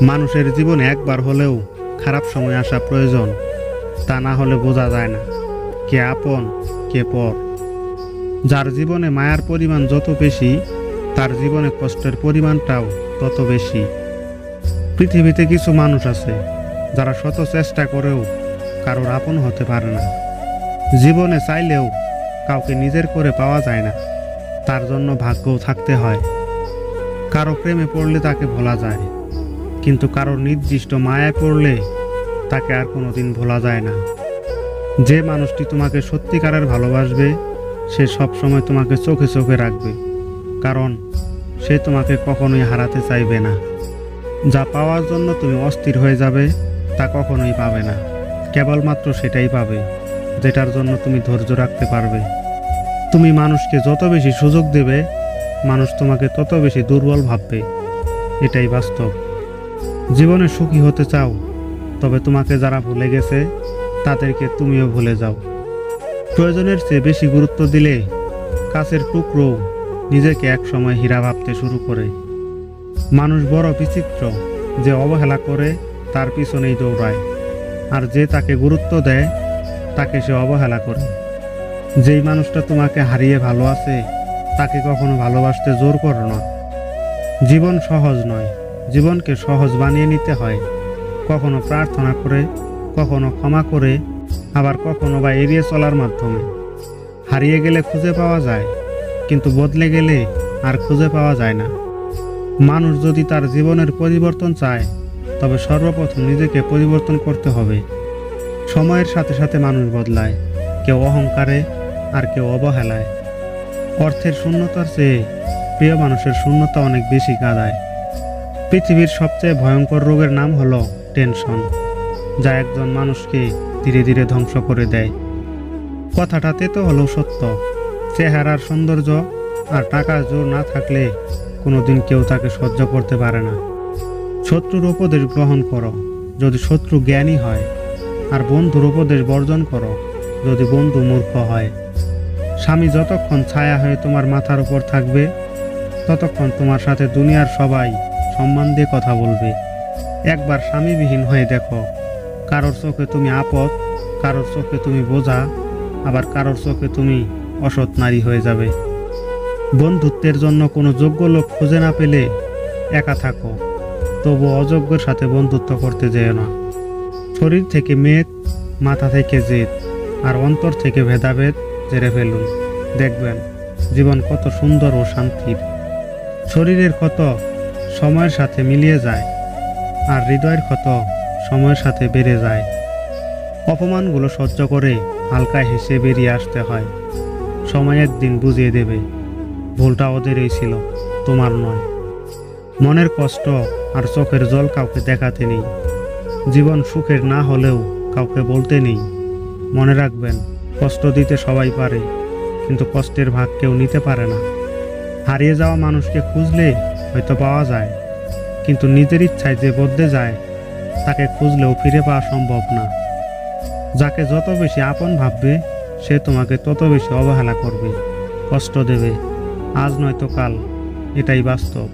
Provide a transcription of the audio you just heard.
মানুষের জীবনে একবার হলেও খারাপ সময় আসা প্রয়োজন, তা না হলে বোঝা যায় না কে আপন কে পর। যার জীবনে মায়ার পরিমাণ যত বেশি, তার জীবনে কষ্টের পরিমাণটাও তত বেশি। পৃথিবীতে কিছু মানুষ আছে যারা শত চেষ্টা করেও কারোর আপন হতে পারে না। জীবনে চাইলেও কাউকে নিজের করে পাওয়া যায় না, তার জন্য ভাগ্যও থাকতে হয়। কারো প্রেমে পড়লে তাকে ভোলা যায়, কিন্তু কারোর নির্দিষ্ট মায়ায় পড়লে তাকে আর কোনোদিন ভোলা যায় না। যে মানুষটি তোমাকে সত্যিকারের ভালোবাসবে, সে সবসময় তোমাকে চোখে চোখে রাখবে, কারণ সে তোমাকে কখনোই হারাতে চাইবে না। যা পাওয়ার জন্য তুমি অস্থির হয়ে যাবে, তা কখনোই পাবে না। কেবলমাত্র সেটাই পাবে যেটার জন্য তুমি ধৈর্য রাখতে পারবে। তুমি মানুষকে যত বেশি সুযোগ দেবে, মানুষ তোমাকে তত বেশি দুর্বল ভাববে। এটাই বাস্তব। জীবনে সুখী হতে চাও, তবে তোমাকে যারা ভুলে গেছে তাদেরকে তুমিও ভুলে যাও। প্রয়োজনের চেয়ে বেশি গুরুত্ব দিলে কাছের টুকরো নিজেকে এক সময় হীরা ভাবতে শুরু করে। মানুষ বড় বিচিত্র, যে অবহেলা করে তার পিছনেই দৌড়ায়, আর যে তাকে গুরুত্ব দেয় তাকে সে অবহেলা করে। যেই মানুষটা তোমাকে হারিয়ে ভালো আছে, তাকে কখনো ভালোবাসতে জোর করো না। জীবন সহজ নয়, জীবনকে সহজ বানিয়ে নিতে হয়। কখনো প্রার্থনা করে, কখনো ক্ষমা করে, আবার কখনো বা এড়িয়ে চলার মাধ্যমে। হারিয়ে গেলে খুঁজে পাওয়া যায়, কিন্তু বদলে গেলে আর খুঁজে পাওয়া যায় না। মানুষ যদি তার জীবনের পরিবর্তন চায়, তবে সর্বপ্রথম নিজেকে পরিবর্তন করতে হবে। সময়ের সাথে সাথে মানুষ বদলায়, কেউ অহংকারে আর কেউ অবহেলায়। অর্থের শূন্যতার চেয়ে প্রিয় মানুষের শূন্যতা অনেক বেশি কাঁদায়। পৃথিবীর সবচেয়ে ভয়ঙ্কর রোগের নাম হলো টেনশন, যা একজন মানুষকে ধীরে ধীরে ধ্বংস করে দেয়। কথাটাতে তো হলেও সত্য। চেহারার সৌন্দর্য আর টাকার জোর না থাকলে কোনোদিন কেউ তাকে সহ্য করতে পারে না। শত্রুর উপদেশ গ্রহণ করো যদি শত্রু জ্ঞানী হয়, আর বন্ধুর উপদেশ বর্জন করো যদি বন্ধু মূর্খ হয়। স্বামী যতক্ষণ ছায়া হয়ে তোমার মাথার উপর থাকবে, ততক্ষণ তোমার সাথে দুনিয়ার সবাই সম্মান দিয়ে কথা বলবে। একবার স্বামীবিহীন হয়ে দেখো, কারোর চোখে তুমি আপদ, কারোর চোখে তুমি বোঝা, আবার কারোর চোখে তুমি অসৎ নারী হয়ে যাবে। বন্ধুত্বের জন্য কোনো যোগ্য লোক খুঁজে না পেলে একা থাকো, তবু অযোগ্যের সাথে বন্ধুত্ব করতে যেও না। শরীর থেকে মেদ, মাথা থেকে জেদ, আর অন্তর থেকে ভেদাভেদ ঝেড়ে ফেলুন। দেখবেন জীবন কত সুন্দর ও শান্তির। শরীরের ক্ষত সময়ের সাথে মিলিয়ে যায়, আর হৃদয়ের ক্ষত সময়ের সাথে বেড়ে যায়। অপমানগুলো সহ্য করে হালকায় হেসে বেরিয়ে আসতে হয়। সময় একদিন বুঝিয়ে দেবে ভুলটা ওদেরই ছিল, তোমার নয়। মনের কষ্ট আর চোখের জল কাউকে দেখাতে নেই। জীবন সুখের না হলেও কাউকে বলতে নেই। মনে রাখবেন, কষ্ট দিতে সবাই পারে, কিন্তু কষ্টের ভাগ কেউ নিতে পারে না। হারিয়ে যাওয়া মানুষকে খুঁজলে হয়তো পাওয়া যায়, কিন্তু নিজের ইচ্ছায় যে বদলে যায়, তাকে খুঁজলেও ফিরে পাওয়া সম্ভব না। যাকে যত বেশি আপন ভাববে, সে তোমাকে তত বেশি অবহেলা করবে, কষ্ট দেবে। আজ নয়তো কাল, এটাই বাস্তব।